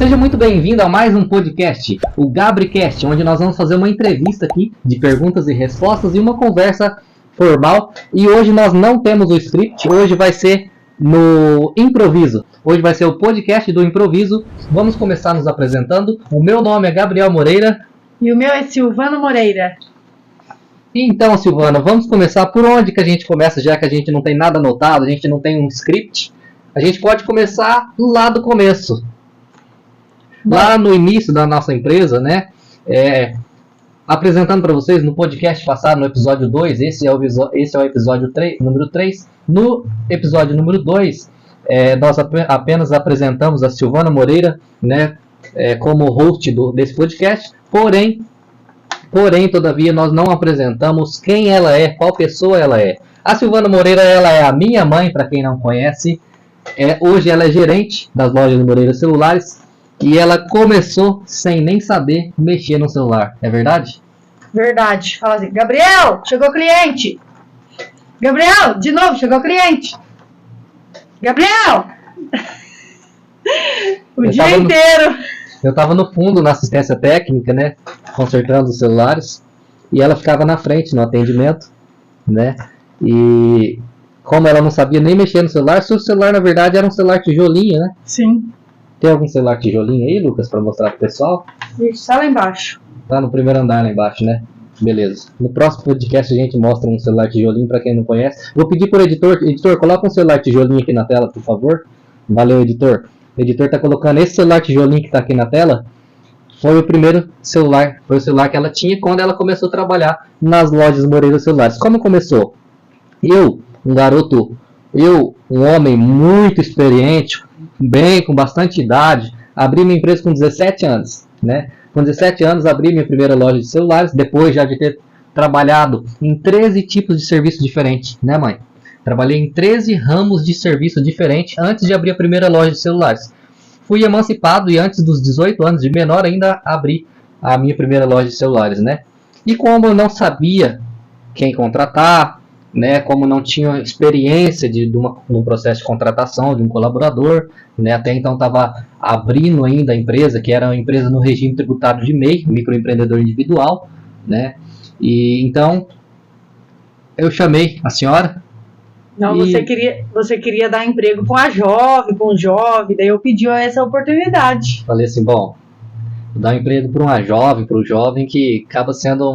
Seja muito bem-vindo a mais um podcast, o GabriCast, onde nós vamos fazer uma entrevista aqui de perguntas e respostas e uma conversa formal. E hoje nós não temos o script, hoje vai ser no improviso. Hoje vai ser o podcast do improviso. Vamos começar nos apresentando. O meu nome é Gabriel Moreira. E o meu é Silvana Moreira. Então, Silvana, vamos começar por onde que a gente começa, já que a gente não tem nada anotado, a gente não tem um script. A gente pode começar lá do começo. Lá no início da nossa empresa, né? Apresentando para vocês no podcast passado, no episódio 2, esse é o episódio número 3. No episódio número 2, nós apenas apresentamos a Silvana Moreira, né? Como host desse podcast. Porém, todavia, nós não apresentamos quem ela é, qual pessoa ela é. A Silvana Moreira, ela é a minha mãe, para quem não conhece. Hoje ela é gerente das lojas Moreira Celulares. E ela começou sem nem saber mexer no celular, é verdade? Verdade. Fala assim, Gabriel, chegou cliente. Gabriel, de novo, chegou cliente. Gabriel! O dia inteiro. Eu tava no fundo, na assistência técnica, né? Consertando os celulares. E ela ficava na frente, no atendimento, né? E como ela não sabia nem mexer no celular, seu celular, na verdade, era um celular tijolinho, né? Sim. Tem algum celular tijolinho aí, Lucas, para mostrar pro pessoal? Isso, tá lá embaixo. Tá no primeiro andar lá embaixo, né? Beleza. No próximo podcast a gente mostra um celular tijolinho para quem não conhece. Vou pedir pro editor, coloca um celular tijolinho aqui na tela, por favor. Valeu, editor. O editor tá colocando esse celular tijolinho que tá aqui na tela. Foi o primeiro celular, foi o celular que ela tinha quando ela começou a trabalhar nas lojas Moreira Celulares. Como começou? Eu, um homem muito experiente, com bastante idade, abri minha empresa com 17 anos, né? Com 17 anos abri minha primeira loja de celulares, depois já de ter trabalhado em 13 tipos de serviço diferentes, né, mãe? Trabalhei em 13 ramos de serviço diferentes antes de abrir a primeira loja de celulares. Fui emancipado e antes dos 18 anos de menor ainda abri a minha primeira loja de celulares, né? E como eu não sabia quem contratar, né, como não tinha experiência de um processo de contratação de um colaborador, né, até então estava abrindo ainda a empresa, que era uma empresa no regime tributário de MEI, microempreendedor individual, né, e então eu chamei a senhora. Não, você queria dar emprego com um jovem, daí eu pedi essa oportunidade. Falei assim, bom, vou dar um emprego para um jovem que acaba sendo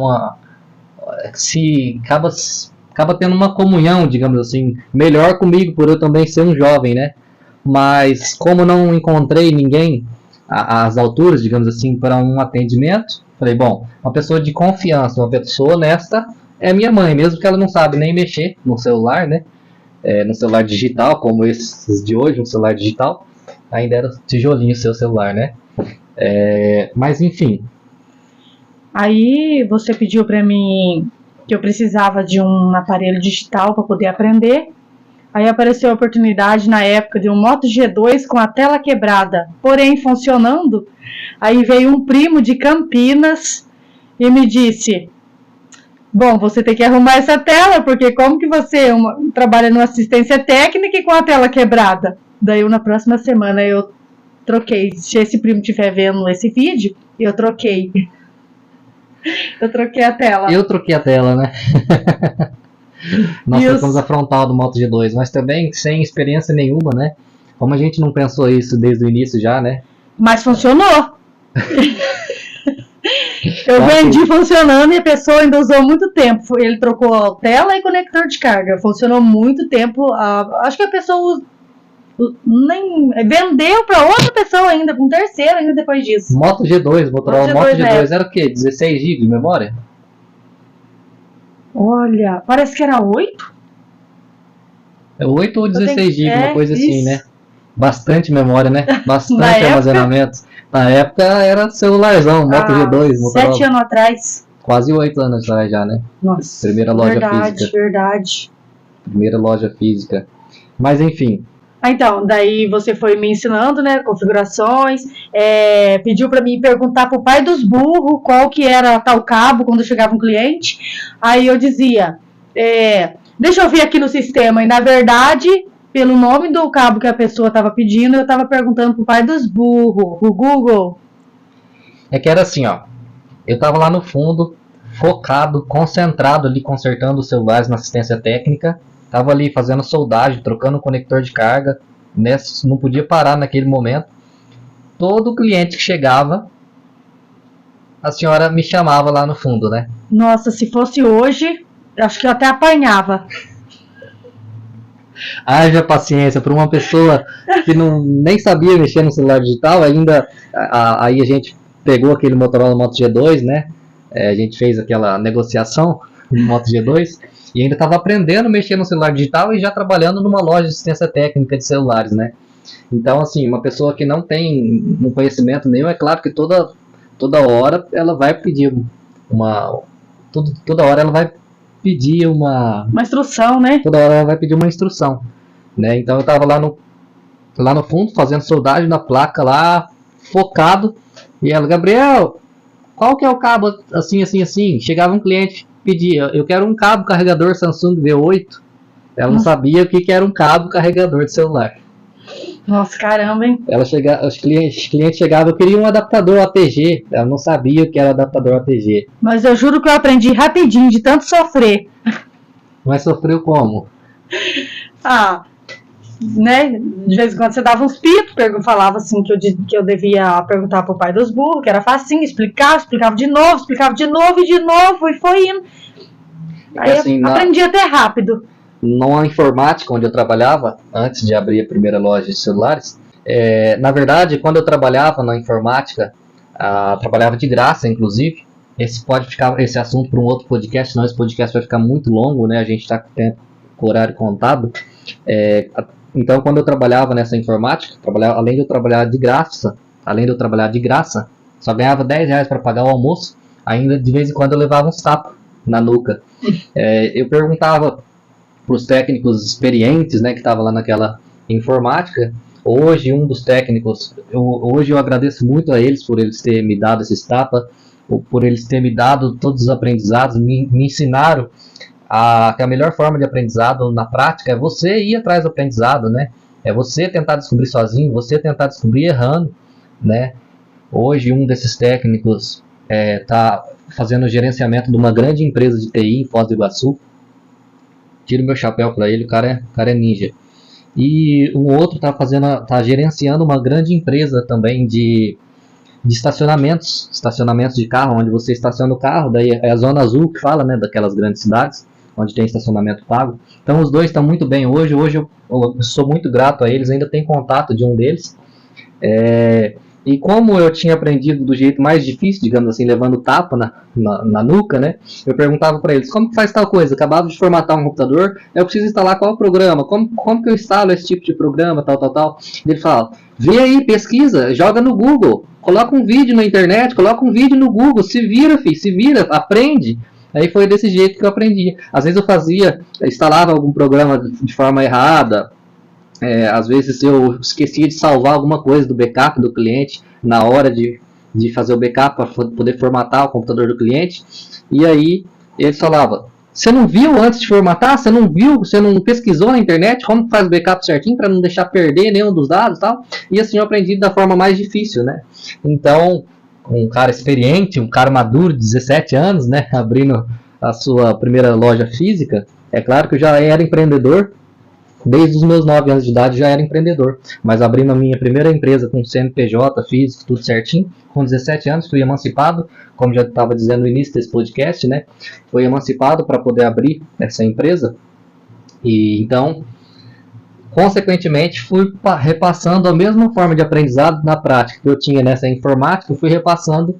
acaba tendo uma comunhão, digamos assim, melhor comigo por eu também ser um jovem, né? Mas como não encontrei ninguém às alturas, digamos assim, para um atendimento, falei, bom, uma pessoa de confiança, uma pessoa honesta é minha mãe, mesmo que ela não sabe nem mexer no celular, né? No celular digital, como esses de hoje, um celular digital, ainda era tijolinho o seu celular, né? Mas enfim. Aí você pediu para mim que eu precisava de um aparelho digital para poder aprender. Aí apareceu a oportunidade na época de um Moto G2 com a tela quebrada, porém funcionando. Aí veio um primo de Campinas e me disse, bom, você tem que arrumar essa tela, porque como que você trabalha numa assistência técnica e com a tela quebrada? Daí na próxima semana eu troquei. Se esse primo estiver vendo esse vídeo, eu troquei. Eu troquei a tela. Eu troquei a tela, né? Nós trocamos a frontal do Moto G2, mas também sem experiência nenhuma, né? Como a gente não pensou isso desde o início já, né? Mas funcionou! Eu vendi funcionando e a pessoa ainda usou muito tempo. Ele trocou tela e conector de carga. Funcionou muito tempo. Acho que a pessoa nem vendeu para outra pessoa ainda, para um terceiro ainda depois disso. Moto G2, Motorola Moto G2 era o quê? 16 GB de memória? Olha, parece que era 8. 8 ou 16 GB, uma coisa isso. Assim, né? Bastante memória, né? Bastante armazenamento. Na época era celularzão, Moto G2, Motorola. 7 anos atrás. Quase 8 anos atrás já, né? Nossa, primeira loja física. Verdade. Primeira loja física. Mas enfim. Então, daí você foi me ensinando, né, configurações, pediu para mim perguntar pro pai dos burros qual que era tal cabo quando chegava um cliente. Aí eu dizia, deixa eu ver aqui no sistema. E na verdade, pelo nome do cabo que a pessoa estava pedindo, eu estava perguntando pro pai dos burros, o Google. É que era assim, ó. Eu tava lá no fundo, focado, concentrado ali, consertando os celulares na assistência técnica. Tava ali fazendo soldagem, trocando o conector de carga. Né? Não podia parar naquele momento. Todo cliente que chegava, a senhora me chamava lá no fundo, né? Nossa, se fosse hoje, acho que eu até apanhava. Haja paciência para uma pessoa que nem sabia mexer no celular digital. Ainda aí a gente pegou aquele Motorola Moto G2, né? A gente fez aquela negociação no Moto G2 e ainda estava aprendendo a mexer no celular digital e já trabalhando numa loja de assistência técnica de celulares, né? Então, assim, uma pessoa que não tem um conhecimento nenhum, é claro que toda hora ela vai pedir toda hora ela vai pedir uma instrução, né? Toda hora ela vai pedir uma instrução, né? Então eu estava lá no fundo fazendo soldagem na placa lá, focado, e ela, Gabriel, qual que é o cabo assim, assim, assim? Chegava um cliente, pedia, eu quero um cabo carregador Samsung V8. Ela não sabia o que era um cabo carregador de celular. Nossa, caramba, hein? Os clientes chegavam, eu queria um adaptador ATG. Ela não sabia o que era adaptador ATG. Mas eu juro que eu aprendi rapidinho, de tanto sofrer. Mas sofreu como? Né? De vez em quando você dava uns pitos, falava assim que eu devia perguntar pro pai dos burros, que era facinho, explicava de novo, e foi indo. Aí assim, eu aprendi até rápido. Na informática, onde eu trabalhava, antes de abrir a primeira loja de celulares, na verdade, quando eu trabalhava na informática, trabalhava de graça, inclusive. Esse assunto para um outro podcast, senão esse podcast vai ficar muito longo, né? A gente está com o horário contado. Então, quando eu trabalhava nessa informática, além de eu trabalhar de graça, só ganhava R$10 para pagar o almoço, ainda de vez em quando eu levava uns tapas na nuca. Eu perguntava para os técnicos experientes, né, que estavam lá naquela informática. Hoje, um dos técnicos, hoje eu agradeço muito a eles por eles terem me dado esses tapas, por eles terem me dado todos os aprendizados, me ensinaram que a melhor forma de aprendizado na prática é você ir atrás do aprendizado, né? É você tentar descobrir sozinho, você tentar descobrir errando, né? Hoje, um desses técnicos está fazendo o gerenciamento de uma grande empresa de TI em Foz do Iguaçu. Tiro meu chapéu para ele, o cara é ninja. E o outro tá gerenciando uma grande empresa também de estacionamentos de carro, onde você estaciona o carro, daí é a zona azul que fala, né, daquelas grandes cidades, onde tem estacionamento pago. Então os dois estão muito bem hoje eu sou muito grato a eles, ainda tenho contato de um deles. E como eu tinha aprendido do jeito mais difícil, digamos assim, levando tapa na nuca, né? Eu perguntava para eles, como que faz tal coisa? Acabava de formatar um computador, eu preciso instalar qual programa? Como que eu instalo esse tipo de programa, tal? Ele fala, vê aí, pesquisa, joga no Google, coloca um vídeo na internet, coloca um vídeo no Google, se vira, aprende. Aí foi desse jeito que eu aprendi. Às vezes eu instalava algum programa de forma errada, às vezes eu esquecia de salvar alguma coisa do backup do cliente na hora de fazer o backup para poder formatar o computador do cliente. E aí eles falavam, você não viu antes de formatar? Você não pesquisou na internet como faz o backup certinho para não deixar perder nenhum dos dados e tal? E assim eu aprendi da forma mais difícil, né? Então, um cara experiente, um cara maduro, 17 anos, né? Abrindo a sua primeira loja física, é claro que eu já era empreendedor. Desde os meus 9 anos de idade já era empreendedor, mas abrindo a minha primeira empresa com CNPJ, físico, tudo certinho, com 17 anos fui emancipado, como já estava dizendo no início desse podcast, né? Fui emancipado para poder abrir essa empresa e então, consequentemente, fui repassando a mesma forma de aprendizado na prática que eu tinha nessa informática, fui repassando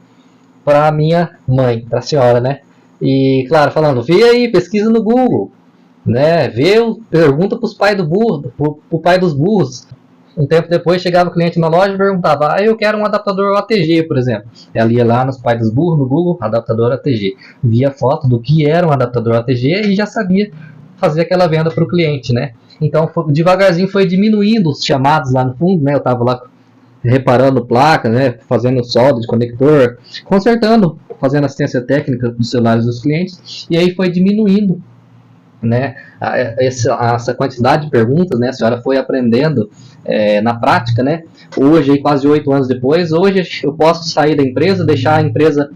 para a minha mãe, para a senhora, né? E claro, falando, vê aí, pesquisa no Google. Né, pergunta para os pais pro pai dos burros. Um tempo depois chegava o cliente na loja e perguntava, eu quero um adaptador ATG, por exemplo. Ela ia lá nos pais dos burros, no Google, adaptador ATG. Via foto do que era um adaptador ATG e já sabia fazer aquela venda para o cliente, né? Então devagarzinho foi diminuindo os chamados lá no fundo, né? Eu estava lá reparando placa, né? Fazendo solda de conector, consertando, fazendo assistência técnica dos celulares dos clientes. E aí foi diminuindo né? Essa quantidade de perguntas, né? A senhora foi aprendendo na prática, né? Hoje, quase 8 anos depois, hoje eu posso sair da empresa, deixar a empresa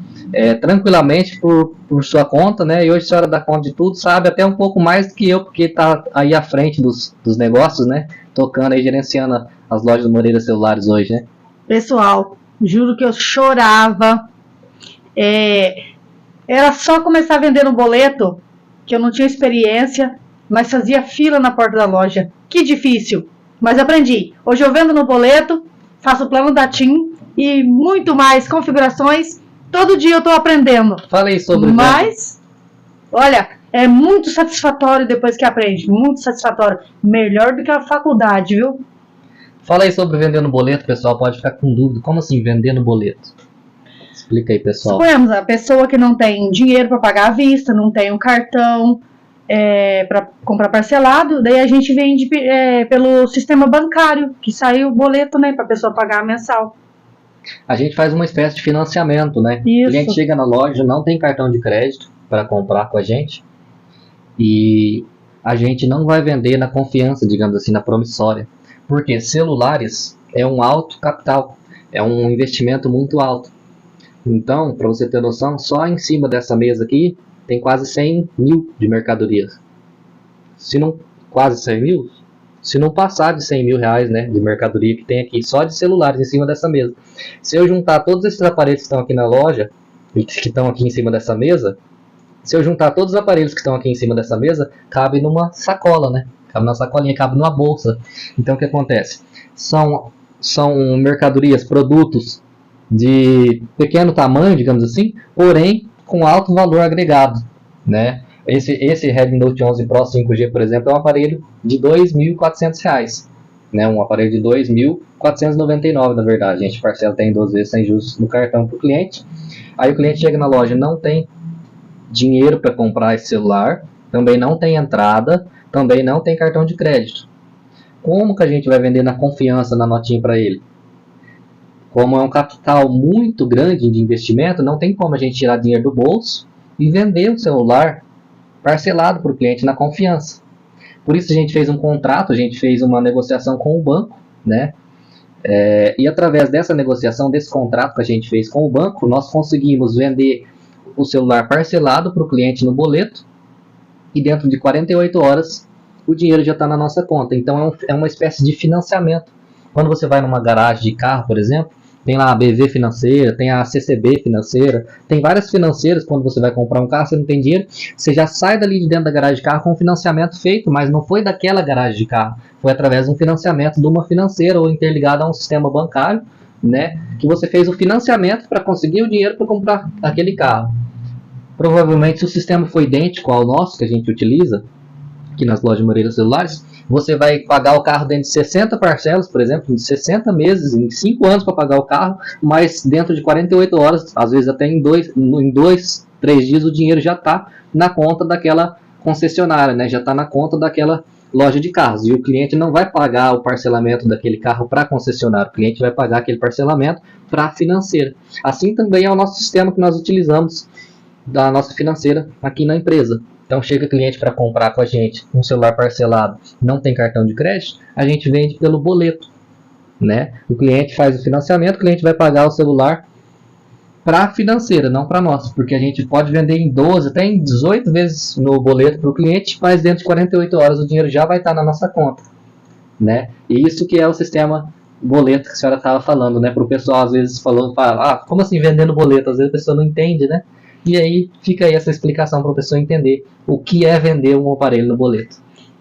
tranquilamente por sua conta, né? E hoje a senhora dá conta de tudo, sabe até um pouco mais do que eu, porque está aí à frente dos negócios, né? Tocando aí, gerenciando as lojas do Moreira Celulares hoje, né? Pessoal, juro que eu chorava. Era só começar a vender no boleto, que eu não tinha experiência, mas fazia fila na porta da loja. Que difícil, mas aprendi. Hoje eu vendo no boleto, faço o plano da TIM e muito mais configurações. Todo dia eu estou aprendendo. Falei sobre Mas, olha, é muito satisfatório depois que aprende. Muito satisfatório. Melhor do que a faculdade, viu? Fala aí sobre vender no boleto, pessoal. Pode ficar com dúvida. Como assim vender no boleto? Explica aí, pessoal. Suponhamos, a pessoa que não tem dinheiro para pagar à vista, não tem um cartão para comprar parcelado, daí a gente vende pelo sistema bancário, que sai o boleto, né, para a pessoa pagar mensal. A gente faz uma espécie de financiamento, né? Isso. O cliente chega na loja, não tem cartão de crédito para comprar com a gente, e a gente não vai vender na confiança, digamos assim, na promissória, porque celulares é um alto capital, é um investimento muito alto. Então, para você ter noção, só em cima dessa mesa aqui tem quase 100 mil de mercadorias. Se não quase 100 mil, se não passar de 100 mil reais, né, de mercadoria que tem aqui, só de celulares em cima dessa mesa. Se eu juntar todos esses aparelhos que estão aqui na loja, que estão aqui em cima dessa mesa, se eu juntar todos os aparelhos que estão aqui em cima dessa mesa, cabe numa sacola, né? Cabe numa sacolinha, cabe numa bolsa. Então o que acontece? São mercadorias, produtos de pequeno tamanho, digamos assim, porém com alto valor agregado, né? Esse Redmi Note 11 Pro 5G, por exemplo, é um aparelho de R$ 2.400, né? Um aparelho de R$ 2.499, na verdade. A gente parcela até em 12 vezes sem juros no cartão para o cliente. Aí o cliente chega na loja, não tem dinheiro para comprar esse celular, também não tem entrada, também não tem cartão de crédito. Como que a gente vai vender na confiança, na notinha para ele? Como é um capital muito grande de investimento, não tem como a gente tirar dinheiro do bolso e vender o celular parcelado para o cliente na confiança. Por isso a gente fez um contrato, a gente fez uma negociação com o banco, né? E através dessa negociação, desse contrato que a gente fez com o banco, nós conseguimos vender o celular parcelado para o cliente no boleto e dentro de 48 horas o dinheiro já está na nossa conta. Então é uma espécie de financiamento. Quando você vai numa garagem de carro, por exemplo, tem lá a BV financeira, tem a CCB financeira, tem várias financeiras. Quando você vai comprar um carro, você não tem dinheiro, você já sai dali de dentro da garagem de carro com um financiamento feito, mas não foi daquela garagem de carro, foi através de um financiamento de uma financeira ou interligado a um sistema bancário, né, que você fez o financiamento para conseguir o dinheiro para comprar aquele carro. Provavelmente, se o sistema for idêntico ao nosso que a gente utiliza aqui nas lojas Moreira Celulares, você vai pagar o carro dentro de 60 parcelas, por exemplo, de 60 meses, em 5 anos para pagar o carro, mas dentro de 48 horas, às vezes até em 2, 3 dias, o dinheiro já está na conta daquela concessionária, né? Já está na conta daquela loja de carros. E o cliente não vai pagar o parcelamento daquele carro para a concessionária, o cliente vai pagar aquele parcelamento para a financeira. Assim também é o nosso sistema que nós utilizamos da nossa financeira aqui na empresa. Então chega cliente para comprar com a gente um celular parcelado, não tem cartão de crédito, a gente vende pelo boleto, né? O cliente faz o financiamento, o cliente vai pagar o celular para a financeira, não para nós, porque a gente pode vender em 12, até em 18 vezes no boleto para o cliente, mas dentro de 48 horas o dinheiro já vai estar na nossa conta, né? E isso que é o sistema boleto que a senhora estava falando, né? Para o pessoal às vezes falando, como assim vendendo boleto? Às vezes a pessoa não entende, né? E aí fica aí essa explicação para a pessoa entender o que é vender um aparelho no boleto.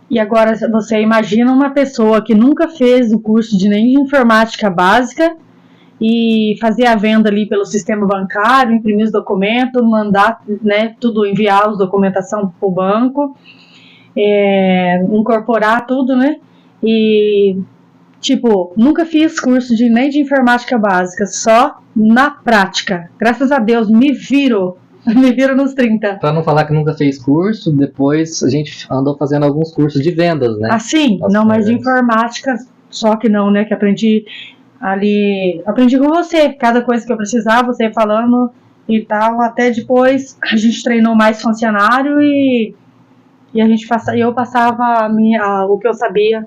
E agora você imagina uma pessoa que nunca fez o curso de nem de informática básica e fazer a venda ali pelo sistema bancário, imprimir os documentos, mandar, né, tudo, enviar as documentação para o banco, incorporar tudo, né? E tipo, nunca fiz curso nem de informática básica, só na prática. Graças a Deus, me viro nos 30. Para não falar que nunca fez curso, depois a gente andou fazendo alguns cursos de vendas, né? Assim, não, mas de informática, só que não, né? Que aprendi com você. Cada coisa que eu precisava, você falando e tal. Até depois a gente treinou mais funcionário e e eu passava o que eu sabia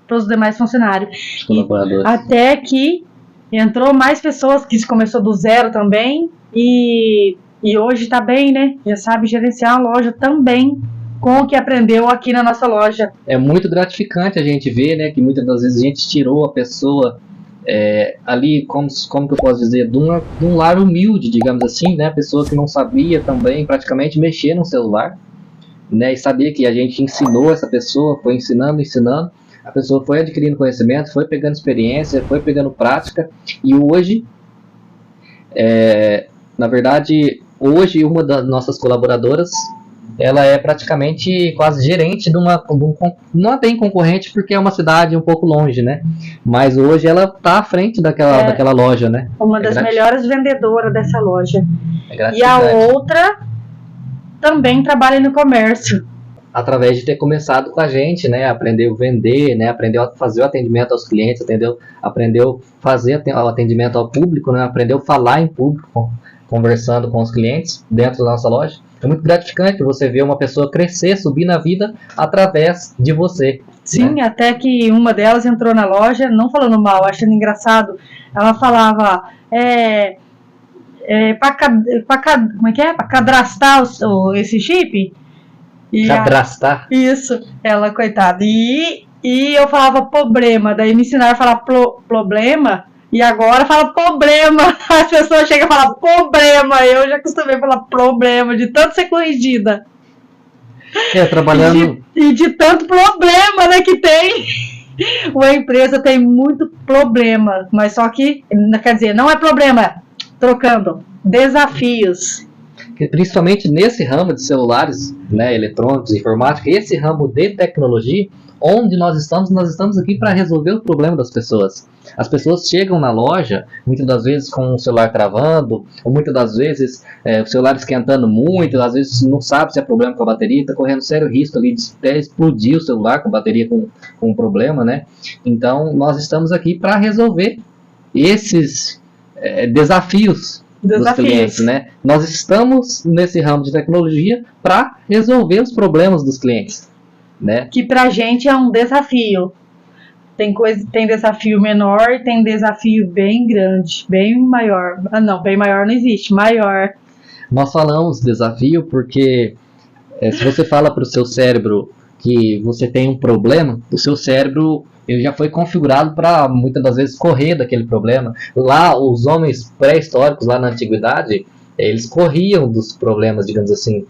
para os demais funcionários. Colaboradores. Até que entrou mais pessoas, que começou do zero também, e hoje está bem, né? Já sabe gerenciar a loja também, com o que aprendeu aqui na nossa loja. É muito gratificante a gente ver, né, que muitas das vezes a gente tirou a pessoa ali, como que eu posso dizer, de um lar humilde, digamos assim, né, a pessoa que não sabia também praticamente mexer no celular, né, e sabia que a gente ensinou essa pessoa, foi ensinando, a pessoa foi adquirindo conhecimento, foi pegando experiência, foi pegando prática, e hoje, na verdade, hoje uma das nossas colaboradoras, ela é praticamente quase gerente não é bem concorrente porque é uma cidade um pouco longe, né? Mas hoje ela está à frente daquela loja, né? Uma das melhores vendedoras dessa loja. É e a outra também trabalha no comércio. Através de ter começado com a gente, né? Aprendeu a vender, né? Aprendeu a fazer o atendimento aos clientes, aprendeu a fazer o atendimento ao público, né? Aprendeu a falar em público, conversando com os clientes dentro da nossa loja. É muito gratificante você ver uma pessoa crescer, subir na vida através de você. Sim, né? Até que uma delas entrou na loja, não falando mal, achando engraçado. Ela falava, como é que é? Para cadastrar esse chip? Cadastrar? Isso, ela, coitada. E eu falava problema, daí me ensinaram a falar problema. E agora fala problema. As pessoas chegam e falam problema. Eu já acostumei a falar problema, de tanto ser corrigida. Trabalhando. E de tanto problema, né, que tem. Uma empresa tem muito problema. Mas só que, quer dizer, não é problema. Trocando. Desafios. Principalmente nesse ramo de celulares, né, eletrônicos, informática, esse ramo de tecnologia, onde nós estamos aqui para resolver o problema das pessoas. As pessoas chegam na loja, muitas das vezes com o celular travando, ou muitas das vezes o celular esquentando muito, às vezes não sabe se é problema com a bateria, está correndo sério risco ali de até explodir o celular com a bateria com um problema, né? Então, nós estamos aqui para resolver esses desafios dos clientes, né? Nós estamos nesse ramo de tecnologia para resolver os problemas dos clientes, né? Que pra gente é um desafio. Tem desafio menor e tem desafio bem grande, bem maior. Não, bem maior não existe, maior. Nós falamos desafio porque se você fala para o seu cérebro que você tem um problema, o seu cérebro ele já foi configurado para muitas das vezes correr daquele problema. Lá, os homens pré-históricos, lá na antiguidade, eles corriam dos problemas, digamos assim.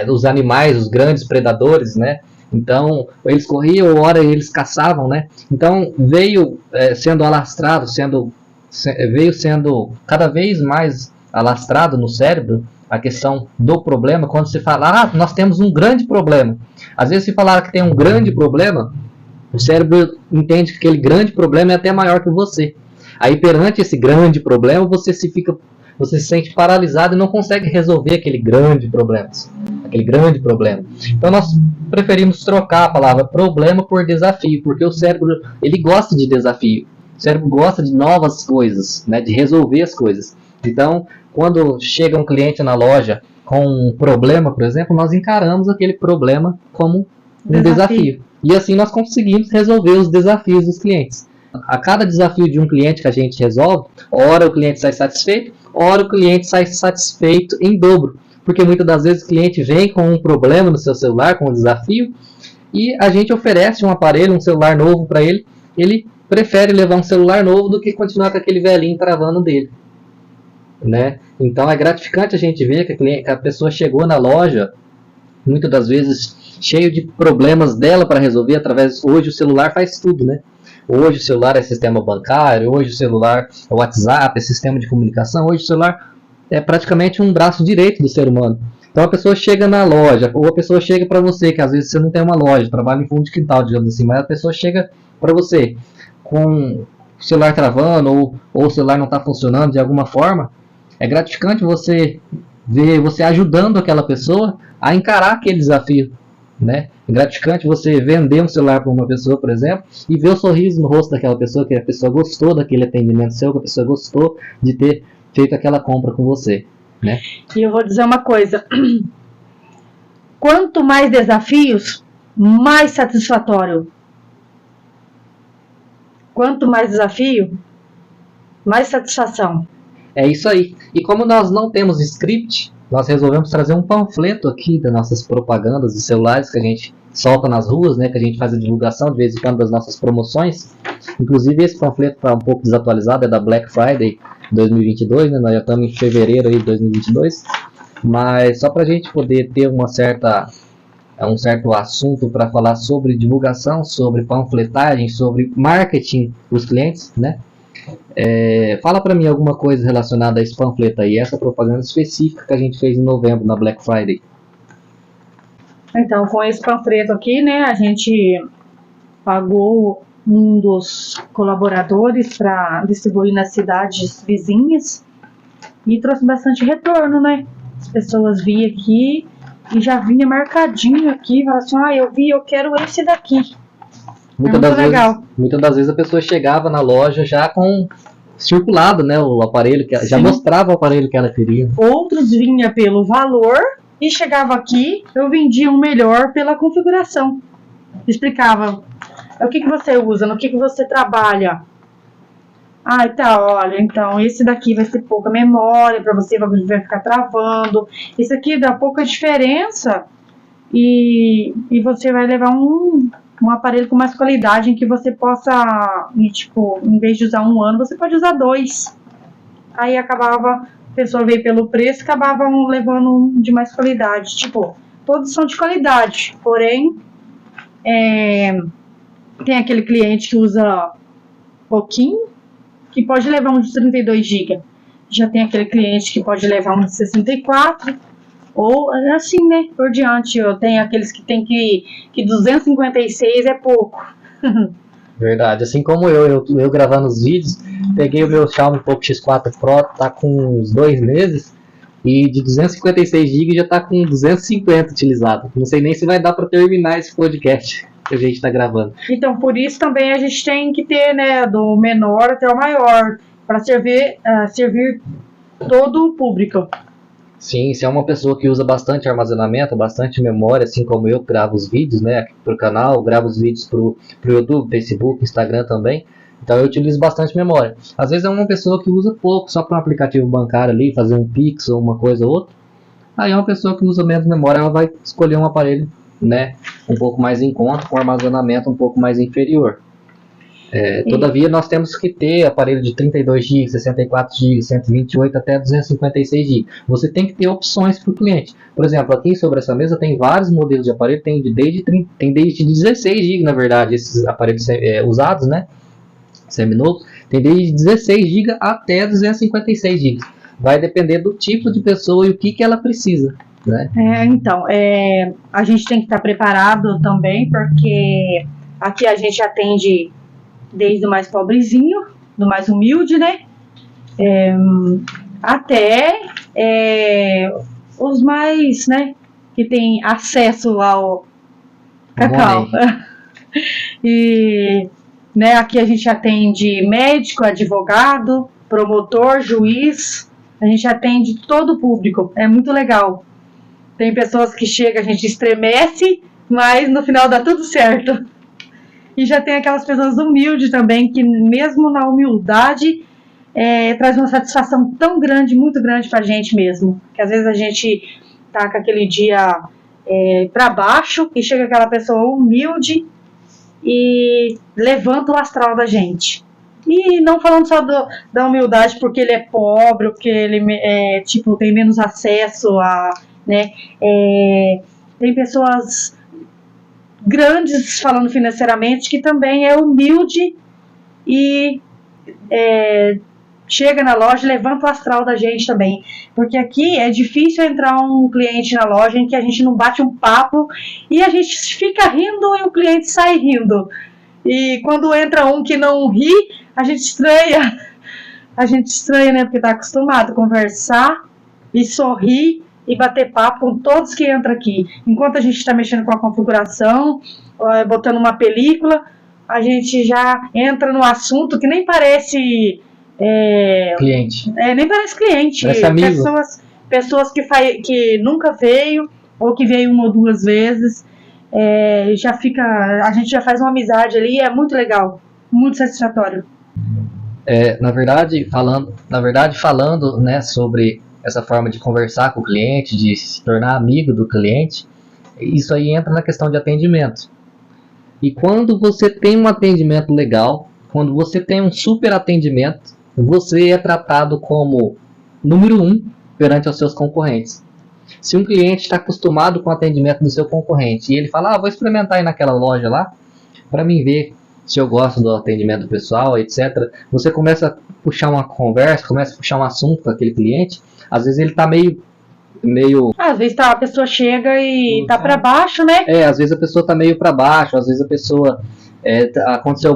Os animais, os grandes predadores, né? Então, eles corriam, ora eles caçavam, né? Então, veio sendo alastrado, veio sendo cada vez mais alastrado no cérebro a questão do problema. Quando se fala, nós temos um grande problema. Às vezes, se falar que tem um grande problema, o cérebro entende que aquele grande problema é até maior que você. Aí, perante esse grande problema, você se sente paralisado e não consegue resolver aquele grande problema. Então nós preferimos trocar a palavra problema por desafio, porque o cérebro ele gosta de desafio. O cérebro gosta de novas coisas, né, de resolver as coisas. Então, quando chega um cliente na loja com um problema, por exemplo, nós encaramos aquele problema como um desafio. E assim nós conseguimos resolver os desafios dos clientes. A cada desafio de um cliente que a gente resolve, ora o cliente sai satisfeito, ora o cliente sai satisfeito em dobro. Porque muitas das vezes o cliente vem com um problema no seu celular, com um desafio, e a gente oferece um aparelho, um celular novo para ele. Ele prefere levar um celular novo do que continuar com aquele velhinho travando dele, né? Então é gratificante a gente ver que a pessoa chegou na loja, muitas das vezes cheio de problemas dela para resolver através. Hoje o celular faz tudo, né? Hoje o celular é sistema bancário, hoje o celular é WhatsApp, é sistema de comunicação, hoje o celular é praticamente um braço direito do ser humano. Então a pessoa chega na loja, ou a pessoa chega para você, que às vezes você não tem uma loja, trabalha em fundo de quintal, digamos assim, mas a pessoa chega para você com o celular travando, ou o celular não está funcionando de alguma forma. É gratificante você ver você ajudando aquela pessoa a encarar aquele desafio, né? É gratificante você vender um celular para uma pessoa, por exemplo, e ver o sorriso no rosto daquela pessoa, que a pessoa gostou daquele atendimento seu, que a pessoa gostou de ter feito aquela compra com você, né? E eu vou dizer uma coisa. quanto mais desafios, mais satisfatório. Quanto mais desafio, mais satisfação. É isso aí. E como nós não temos script, nós resolvemos trazer um panfleto aqui das nossas propagandas de celulares que a gente solta nas ruas, né? Que a gente faz a divulgação de vez em quando das nossas promoções. Inclusive esse panfleto está um pouco desatualizado, é da Black Friday 2022, né? Nós já estamos em fevereiro aí de 2022. Mas só para a gente poder ter um certo assunto para falar sobre divulgação, sobre panfletagem, sobre marketing para os clientes, né? Fala para mim alguma coisa relacionada a esse panfleto aí, essa propaganda específica que a gente fez em novembro na Black Friday. Então, com esse panfleto aqui, né, a gente pagou um dos colaboradores para distribuir nas cidades vizinhas e trouxe bastante retorno, né? As pessoas vinham aqui e já vinha marcadinho aqui, falavam assim, eu quero esse daqui. Muitas das vezes a pessoa chegava na loja já com circulado, né, o aparelho, já mostrava o aparelho que ela queria. Outros vinham pelo valor e chegava aqui, eu vendia um melhor pela configuração. Explicava o que você usa, no que você trabalha. Olha, então esse daqui vai ter pouca memória, para você vai ficar travando. Esse aqui dá pouca diferença e você vai levar um aparelho com mais qualidade em que você possa, em vez de usar 1 ano, você pode usar 2. Aí acabava, a pessoa veio pelo preço, acabava levando um de mais qualidade. Todos são de qualidade, porém, tem aquele cliente que usa pouquinho, que pode levar um de 32 GB. Já tem aquele cliente que pode levar um de 64, ou assim, né, por diante. Eu tenho aqueles que tem que 256 é pouco. Verdade, assim como eu gravando os vídeos, peguei o meu Xiaomi Poco X4 Pro, tá com uns 2 meses, e de 256 GB já tá com 250 utilizado. Não sei nem se vai dar para terminar esse podcast que a gente tá gravando. Então, por isso também a gente tem que ter, né, do menor até o maior, para servir todo o público. Sim, se é uma pessoa que usa bastante armazenamento, bastante memória, assim como eu gravo os vídeos, né, aqui pro canal, gravo os vídeos pro YouTube, Facebook, Instagram também, então eu utilizo bastante memória. Às vezes é uma pessoa que usa pouco, só para um aplicativo bancário ali, fazer um Pix ou uma coisa ou outra, aí é uma pessoa que usa menos memória, ela vai escolher um aparelho, né, um pouco mais em conta, com armazenamento um pouco mais inferior. Todavia, nós temos que ter aparelho de 32 GB, 64 GB, 128 até 256 GB. Você tem que ter opções para o cliente. Por exemplo, aqui sobre essa mesa tem vários modelos de aparelho, tem desde 16 GB, na verdade, esses aparelhos usados, né? Seminovos, tem desde 16 GB até 256 GB. Vai depender do tipo de pessoa e o que ela precisa, né? Então, a gente tem que estar preparado também, porque aqui a gente atende desde o mais pobrezinho, do mais humilde, né, até os mais, né, que tem acesso ao cacau. E, né, aqui a gente atende médico, advogado, promotor, juiz, a gente atende todo o público, é muito legal. Tem pessoas que chegam, a gente estremece, mas no final dá tudo certo. E já tem aquelas pessoas humildes também, que mesmo na humildade, traz uma satisfação tão grande, muito grande pra gente mesmo. Que às vezes a gente tá com aquele dia pra baixo, e chega aquela pessoa humilde e levanta o astral da gente. E não falando só da humildade porque ele é pobre, porque ele tem menos acesso a... né, tem pessoas grandes, falando financeiramente, que também é humilde e chega na loja e levanta o astral da gente também, porque aqui é difícil entrar um cliente na loja em que a gente não bate um papo e a gente fica rindo e o cliente sai rindo, e quando entra um que não ri, a gente estranha, né, porque tá acostumado a conversar e sorrir e bater papo com todos que entram aqui. Enquanto a gente está mexendo com a configuração, botando uma película, a gente já entra no assunto que nem parece cliente. Nem parece cliente. Parece amigo. Pessoas que nunca veio, ou que veio uma ou duas vezes, a gente já faz uma amizade ali, é muito legal, muito satisfatório. Na verdade, falando, né, sobre essa forma de conversar com o cliente, de se tornar amigo do cliente, isso aí entra na questão de atendimento. E quando você tem um atendimento legal, quando você tem um super atendimento, você é tratado como número 1 perante os seus concorrentes. Se um cliente está acostumado com o atendimento do seu concorrente e ele fala, vou experimentar aí naquela loja lá, para mim ver se eu gosto do atendimento pessoal, etc. Você começa a puxar uma conversa, começa a puxar um assunto com aquele cliente, às vezes ele está meio... Às vezes a pessoa chega e tá para baixo, né? Às vezes a pessoa tá meio para baixo, às vezes a pessoa aconteceu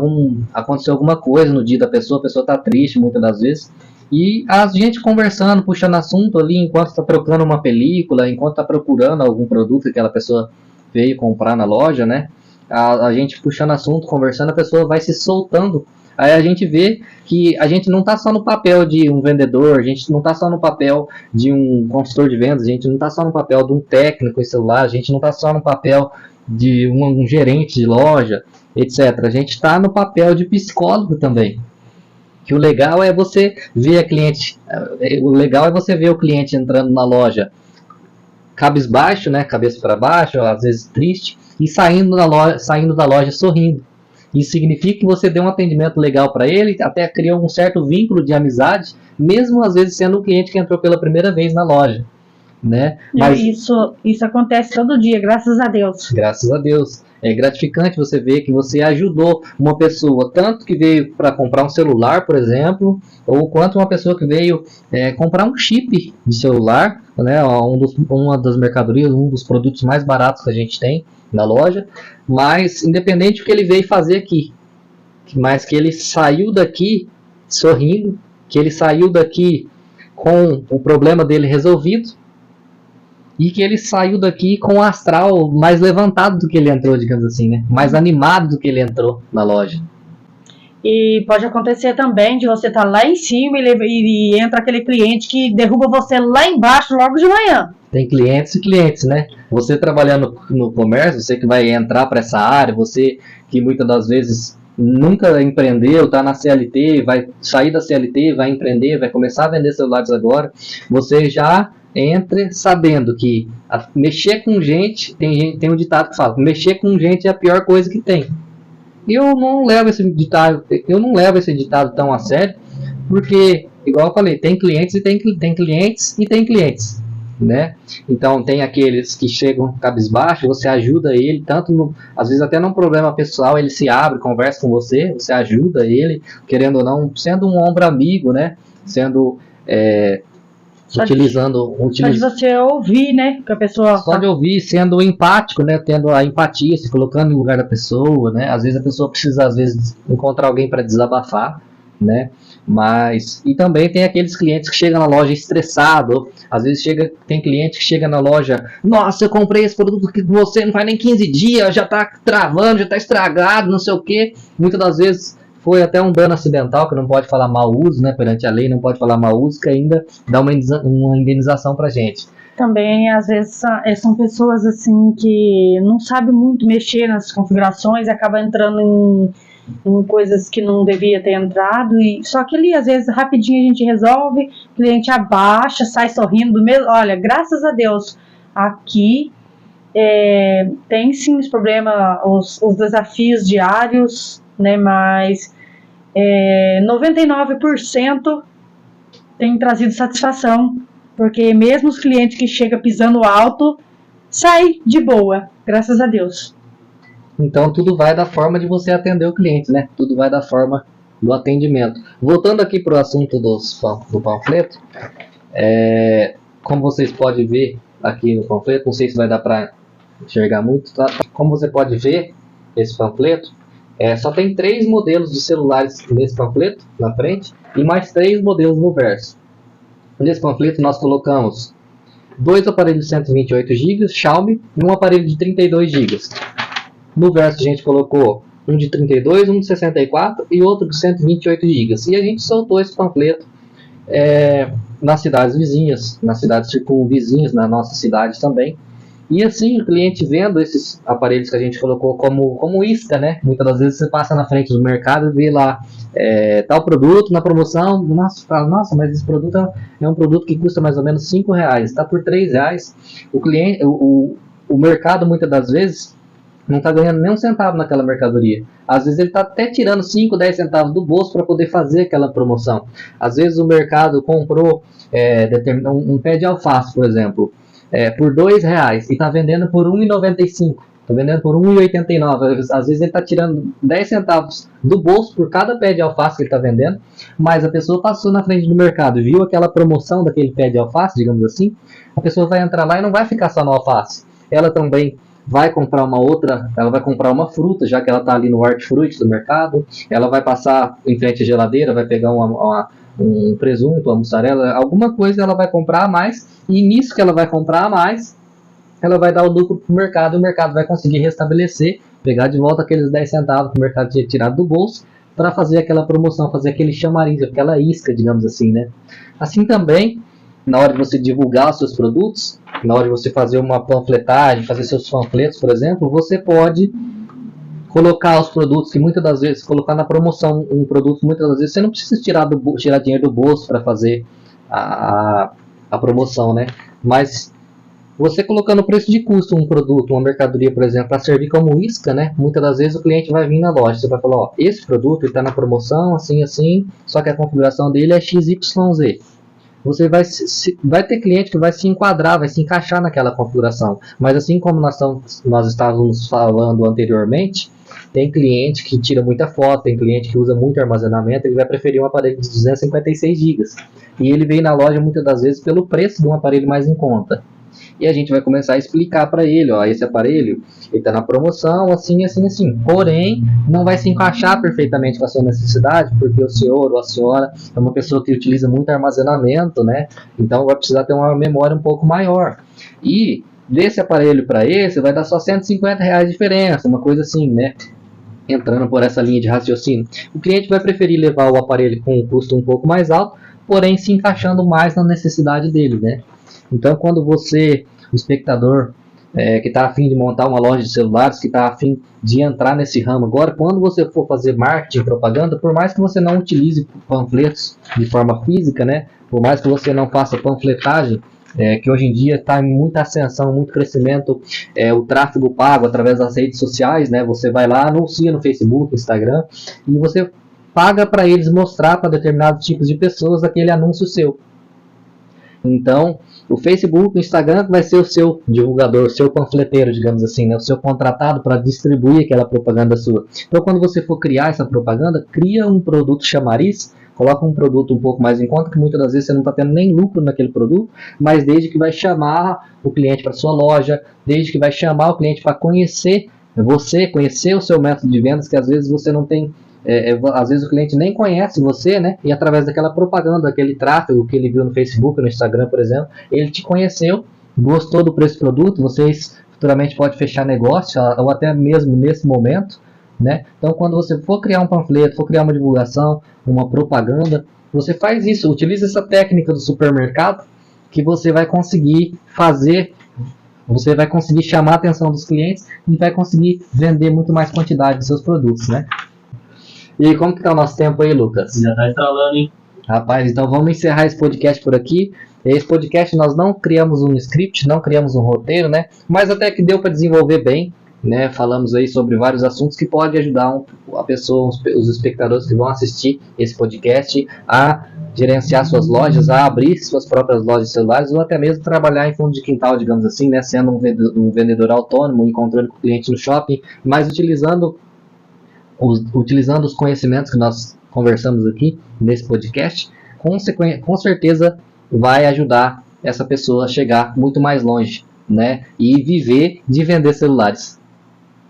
alguma coisa no dia da pessoa, a pessoa tá triste muitas das vezes. E a gente conversando, puxando assunto ali, enquanto está trocando uma película, enquanto está procurando algum produto que aquela pessoa veio comprar na loja, né? A gente puxando assunto, conversando, a pessoa vai se soltando. Aí a gente vê que a gente não está só no papel de um vendedor, a gente não está só no papel de um consultor de vendas, a gente não está só no papel de um técnico em celular, a gente não está só no papel de um gerente de loja, etc. A gente está no papel de psicólogo também. Que o legal é você ver o cliente entrando na loja cabisbaixo, né, cabeça para baixo, às vezes triste, e saindo da loja sorrindo. Isso significa que você deu um atendimento legal para ele, até criou um certo vínculo de amizade, mesmo às vezes sendo um cliente que entrou pela primeira vez na loja, né? Mas isso acontece todo dia, graças a Deus. Graças a Deus. É gratificante você ver que você ajudou uma pessoa, tanto que veio para comprar um celular, por exemplo, ou quanto uma pessoa que veio comprar um chip de celular, né? Uma das mercadorias, um dos produtos mais baratos que a gente tem na loja, mas independente do que ele veio fazer aqui, mas que ele saiu daqui sorrindo, que ele saiu daqui com o problema dele resolvido, e que ele saiu daqui com o astral mais levantado do que ele entrou, digamos assim, né? Mais animado do que ele entrou na loja. E pode acontecer também de você estar lá em cima e entra aquele cliente que derruba você lá embaixo logo de manhã. Tem clientes e clientes, né? Você trabalhando no comércio, você que vai entrar para essa área, você que muitas das vezes nunca empreendeu, está na CLT, vai sair da CLT, vai empreender, vai começar a vender celulares agora, você já entra sabendo que mexer com gente, tem um ditado que fala, mexer com gente é a pior coisa que tem. Eu não levo esse ditado tão a sério, porque, igual eu falei, tem clientes e tem clientes, né? Então tem aqueles que chegam cabisbaixo, você ajuda ele, às vezes até num problema pessoal, ele se abre, conversa com você ajuda ele, querendo ou não, sendo um ombro amigo, né? Sendo Só de você ouvir, né? Que a pessoa só de ouvir, sendo empático, né? Tendo a empatia, se colocando no lugar da pessoa, né? Às vezes a pessoa precisa, encontrar alguém para desabafar, né? E também tem aqueles clientes que chegam na loja estressado. Às vezes tem cliente que chega na loja, nossa, eu comprei esse produto que você não faz nem 15 dias, já tá travando, já tá estragado, não sei o que. Muitas das vezes foi até um dano acidental, que não pode falar mau uso, né? Perante a lei não pode falar mau uso, que ainda dá uma indenização pra gente. Também, às vezes, são pessoas assim que não sabem muito mexer nas configurações e acabam entrando em coisas que não devia ter entrado. Só que ali, às vezes, rapidinho a gente resolve, o cliente abaixa, sai sorrindo do mesmo. Olha, graças a Deus, aqui tem sim os problemas, os desafios diários, né? Mas 99% tem trazido satisfação, porque mesmo os clientes que chegam pisando alto, sai de boa, graças a Deus. Então tudo vai da forma de você atender o cliente, né? Tudo vai da forma do atendimento. Voltando aqui para o assunto do panfleto, como vocês podem ver aqui no panfleto, não sei se vai dar para enxergar muito, tá? Como você pode ver esse panfleto, só tem 3 modelos de celulares nesse panfleto, na frente, e mais 3 modelos no verso. Nesse panfleto nós colocamos 2 aparelhos de 128 GB Xiaomi e um aparelho de 32 GB. No verso a gente colocou um de 32, um de 64 e outro de 128 GB. E a gente soltou esse panfleto nas cidades vizinhas, nas cidades circunvizinhas, na nossa cidade também, E assim, o cliente vendo esses aparelhos que a gente colocou como isca, né? Muitas das vezes você passa na frente do mercado e vê lá tal produto na promoção. Nossa, fala, nossa, mas esse produto é um produto que custa mais ou menos R$5, está por R$3. O cliente, o mercado muitas das vezes não está ganhando nem um centavo naquela mercadoria. Às vezes ele está até tirando 5, 10 centavos do bolso para poder fazer aquela promoção. Às vezes o mercado comprou um pé de alface, por exemplo, por R$2 e está vendendo por R$1,95. Está vendendo por R$1,89. Às vezes ele está tirando 10 centavos do bolso por cada pé de alface que ele está vendendo, mas a pessoa passou na frente do mercado, viu aquela promoção daquele pé de alface, digamos assim, a pessoa vai entrar lá e não vai ficar só no alface. Ela também vai comprar ela vai comprar uma fruta, já que ela está ali no hortifruti do mercado, ela vai passar em frente à geladeira, vai pegar um presunto, uma mussarela, alguma coisa ela vai comprar a mais, e nisso que ela vai comprar a mais, ela vai dar o lucro para o mercado, e o mercado vai conseguir restabelecer, pegar de volta aqueles 10 centavos que o mercado tinha tirado do bolso, para fazer aquela promoção, fazer aquele chamariz, aquela isca, digamos assim, né? Assim também, na hora de você divulgar os seus produtos, na hora de você fazer uma panfletagem, fazer seus panfletos, por exemplo, você pode colocar os produtos, que muitas das vezes, colocar na promoção um produto, muitas das vezes você não precisa tirar dinheiro do bolso para fazer a promoção, né? Mas você colocando o preço de custo um produto, uma mercadoria, por exemplo, para servir como isca, né? Muitas das vezes o cliente vai vir na loja, você vai falar, ó, esse produto está na promoção, assim, assim, só que a configuração dele é XYZ. Você vai ter cliente que vai se enquadrar, vai se encaixar naquela configuração. Mas assim como nós estávamos falando anteriormente, tem cliente que tira muita foto, tem cliente que usa muito armazenamento, ele vai preferir um aparelho de 256 GB. E ele vem na loja muitas das vezes pelo preço de um aparelho mais em conta. E a gente vai começar a explicar para ele, ó, esse aparelho está na promoção, assim, assim, assim. Porém, não vai se encaixar perfeitamente com a sua necessidade, porque o senhor ou a senhora é uma pessoa que utiliza muito armazenamento, né? Então vai precisar ter uma memória um pouco maior. E desse aparelho para esse, vai dar só R$150 de diferença, uma coisa assim, né? Entrando por essa linha de raciocínio. O cliente vai preferir levar o aparelho com um custo um pouco mais alto, porém se encaixando mais na necessidade dele, né? Então, quando você, o espectador que está a fim de montar uma loja de celulares, que está a fim de entrar nesse ramo agora, quando você for fazer marketing, propaganda, por mais que você não utilize panfletos de forma física, né? Por mais que você não faça panfletagem, que hoje em dia está em muita ascensão, muito crescimento, o tráfego pago através das redes sociais, né? Você vai lá, anuncia no Facebook, Instagram, e você paga para eles mostrar para determinados tipos de pessoas aquele anúncio seu. Então, o Facebook, o Instagram vai ser o seu divulgador, o seu panfleteiro, digamos assim, né? O seu contratado para distribuir aquela propaganda sua. Então, quando você for criar essa propaganda, cria um produto chamariz, coloca um produto um pouco mais em conta, que muitas das vezes você não está tendo nem lucro naquele produto, mas desde que vai chamar o cliente para sua loja, desde que vai chamar o cliente para conhecer você, conhecer o seu método de vendas, que às vezes você não tem... às vezes o cliente nem conhece você, né? E através daquela propaganda, daquele tráfego que ele viu no Facebook, no Instagram, por exemplo, ele te conheceu, gostou do preço do produto, vocês futuramente podem fechar negócio, ou até mesmo nesse momento, né? Então, quando você for criar um panfleto, for criar uma divulgação, uma propaganda, você faz isso, utiliza essa técnica do supermercado, que você vai conseguir fazer, você vai conseguir chamar a atenção dos clientes e vai conseguir vender muito mais quantidade de seus produtos, né? E como que tá o nosso tempo aí, Lucas? Já tá estralando, hein? Rapaz, então vamos encerrar esse podcast por aqui. Esse podcast nós não criamos um script, não criamos um roteiro, né? Mas até que deu para desenvolver bem, né? Falamos aí sobre vários assuntos que podem ajudar a pessoa, os espectadores que vão assistir esse podcast a gerenciar suas lojas, a abrir suas próprias lojas de celulares ou até mesmo trabalhar em fundo de quintal, digamos assim, né? Sendo um vendedor autônomo, encontrando com o cliente no shopping, mas utilizando os conhecimentos que nós conversamos aqui nesse podcast, com certeza vai ajudar essa pessoa a chegar muito mais longe, né? E viver de vender celulares,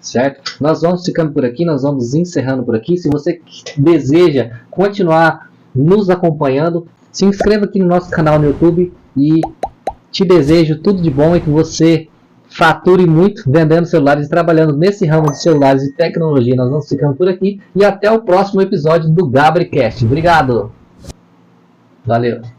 certo? Nós vamos ficando por aqui, nós vamos encerrando por aqui. Se você deseja continuar nos acompanhando, se inscreva aqui no nosso canal no YouTube e te desejo tudo de bom e que você fature muito vendendo celulares e trabalhando nesse ramo de celulares e tecnologia. Nós vamos ficando por aqui e até o próximo episódio do GabriCast. Obrigado! Valeu!